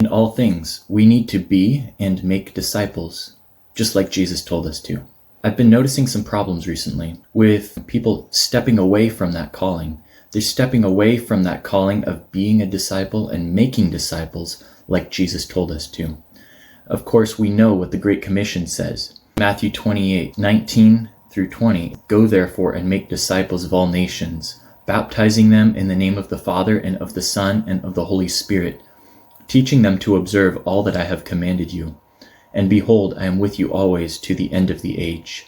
In all things, we need to be and make disciples, just like Jesus told us to. I've been noticing some problems recently with people stepping away from that calling. They're stepping away from that calling of being a disciple and making disciples like Jesus told us to. Of course, we know what the Great Commission says. Matthew 28:19 through 20. Go therefore and make disciples of all nations, baptizing them in the name of the Father and of the Son and of the Holy Spirit, teaching them to observe all that I have commanded you. And behold, I am with you always to the end of the age.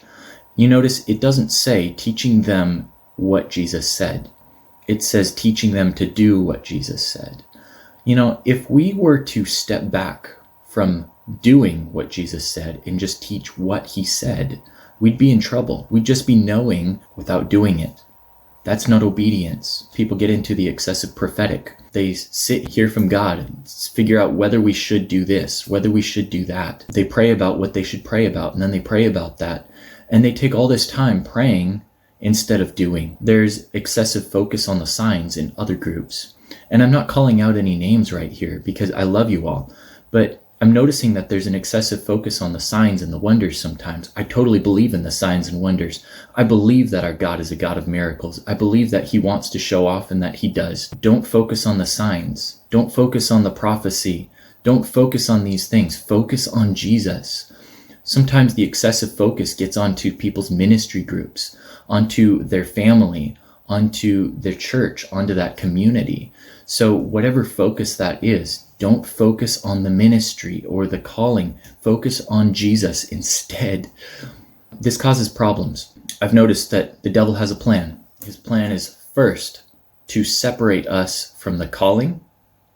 You notice it doesn't say teaching them what Jesus said. It says teaching them to do what Jesus said. You know, if we were to step back from doing what Jesus said and just teach what he said, we'd be in trouble. We'd just be knowing without doing it. That's not obedience. People get into the excessive prophetic. They sit, hear from God, and figure out whether we should do this, whether we should do that. They pray about what they should pray about, and then they pray about that. And they take all this time praying instead of doing. There's excessive focus on the signs in other groups. And I'm not calling out any names right here because I love you all. But I'm noticing that there's an excessive focus on the signs and the wonders sometimes. I totally believe in the signs and wonders. I believe that our God is a God of miracles. I believe that he wants to show off and that he does. Don't focus on the signs. Don't focus on the prophecy. Don't focus on these things. Focus on Jesus. Sometimes the excessive focus gets onto people's ministry groups, onto their family, onto their church, onto that community. So whatever focus that is, don't focus on the ministry or the calling. Focus on Jesus instead. This causes problems. I've noticed that the devil has a plan. His plan is first to separate us from the calling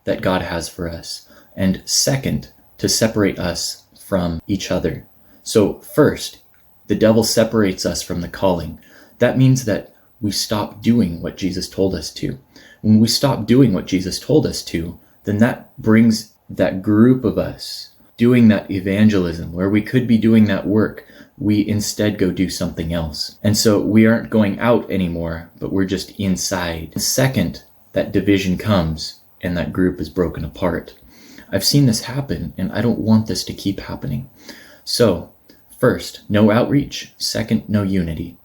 that God has for us, and second, to separate us from each other. So first, the devil separates us from the calling. That means that we stop doing what Jesus told us to. When we stop doing what Jesus told us to, then that brings that group of us doing that evangelism where we could be doing that work. We instead go do something else. And so we aren't going out anymore, but we're just inside. The second, that division comes and that group is broken apart. I've seen this happen and I don't want this to keep happening. So first, no outreach. Second, no unity.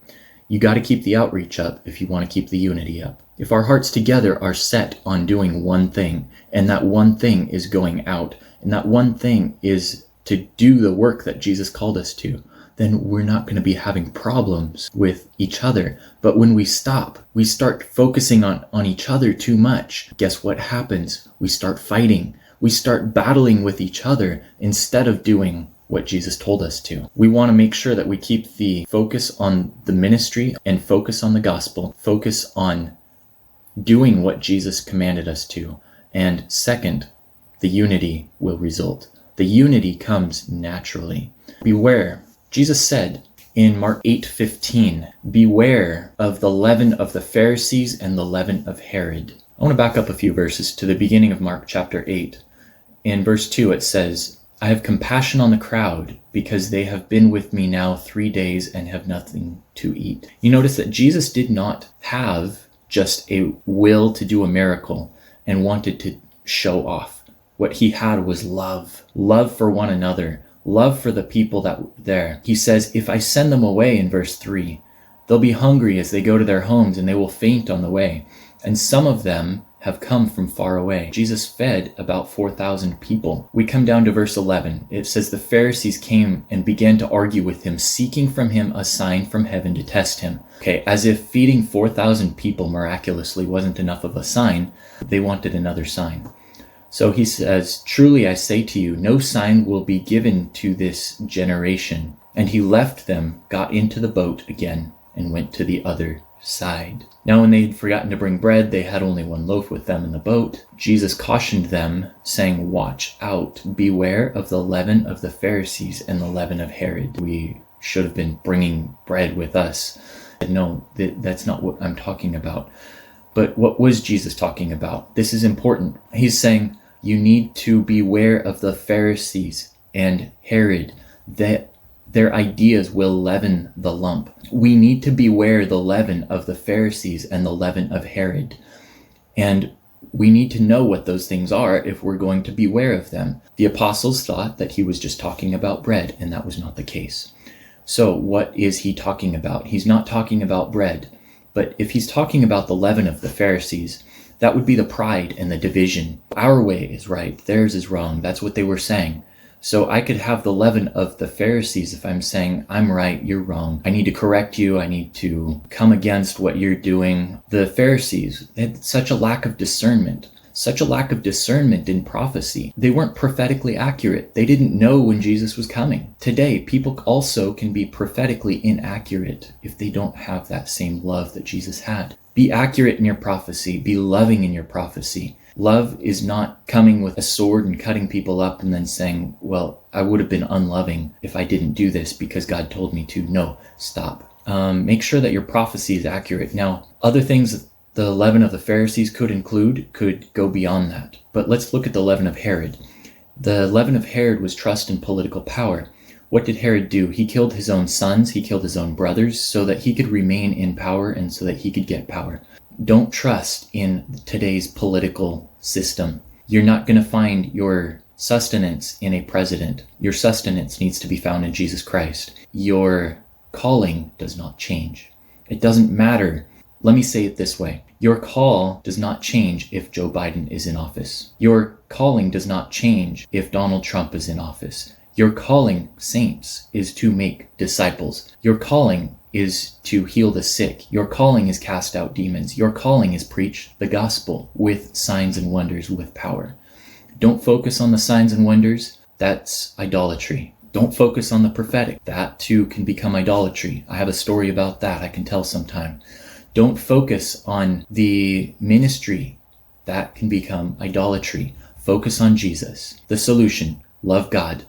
You got to keep the outreach up if you want to keep the unity up. If our hearts together are set on doing one thing, and that one thing is going out, and that one thing is to do the work that Jesus called us to, then we're not going to be having problems with each other. But when we stop, we start focusing on each other too much. Guess what happens? We start fighting. We start battling with each other instead of doing what Jesus told us to. We want to make sure that we keep the focus on the ministry and focus on the gospel, focus on doing what Jesus commanded us to. And second, the unity will result. The unity comes naturally. Beware. Jesus said in Mark 8:15, beware of the leaven of the Pharisees and the leaven of Herod. I want to back up a few verses to the beginning of Mark chapter 8. In verse 2 it says, I have compassion on the crowd because they have been with me now 3 days and have nothing to eat. You notice that Jesus did not have just a will to do a miracle and wanted to show off. What he had was love. Love for one another. Love for the people that were there. He says, if I send them away in verse 3, they'll be hungry as they go to their homes and they will faint on the way. And some of them have come from far away. Jesus fed about 4,000 people. We come down to verse 11. It says the Pharisees came and began to argue with him, seeking from him a sign from heaven to test him. Okay, as if feeding 4,000 people miraculously wasn't enough of a sign, they wanted another sign. So he says, truly I say to you, no sign will be given to this generation. And he left them, got into the boat again, and went to the other side. Now when they had forgotten to bring bread, they had only one loaf with them in the boat. Jesus cautioned them, saying, watch out, beware of the leaven of the Pharisees and the leaven of Herod. We should have been bringing bread with us. No, that's not what I'm talking about. But what was Jesus talking about? This is important. He's saying you need to beware of the Pharisees and Herod, that their ideas will leaven the lump. We need to beware the leaven of the Pharisees and the leaven of Herod. And we need to know what those things are if we're going to beware of them. The apostles thought that he was just talking about bread, and that was not the case. So what is he talking about? He's not talking about bread. But if he's talking about the leaven of the Pharisees, that would be the pride and the division. Our way is right, theirs is wrong. That's what they were saying. So I could have the leaven of the Pharisees if I'm saying, I'm right, you're wrong. I need to correct you. I need to come against what you're doing. The Pharisees had such a lack of discernment in prophecy. They weren't prophetically accurate. They didn't know when Jesus was coming. Today, people also can be prophetically inaccurate if they don't have that same love that Jesus had. Be accurate in your prophecy. Be loving in your prophecy. Love is not coming with a sword and cutting people up and then saying, well, I would have been unloving if I didn't do this because God told me to. No, stop. Make sure that your prophecy is accurate. Now, other things the leaven of the Pharisees could go beyond that. But let's look at the leaven of Herod. The leaven of Herod was trust in political power. What did Herod do? He killed his own sons, he killed his own brothers so that he could remain in power and so that he could get power. Don't trust in today's political system. You're not going to find your sustenance in a president. Your sustenance needs to be found in Jesus Christ. Your calling does not change. It doesn't matter. Let me say it this way. Your call does not change if Joe Biden is in office. Your calling does not change if Donald Trump is in office. Your calling, saints, is to make disciples. Your calling is to heal the sick. Your calling is cast out demons. Your calling is preach the gospel with signs and wonders with power. Don't focus on the signs and wonders. That's idolatry. Don't focus on the prophetic. That too can become idolatry. I have a story about that I can tell sometime. Don't focus on the ministry. That can become idolatry. Focus on Jesus. The solution, love God.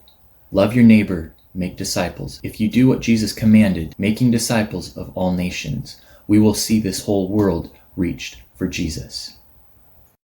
Love your neighbor, make disciples. If you do what Jesus commanded, making disciples of all nations, we will see this whole world reached for Jesus.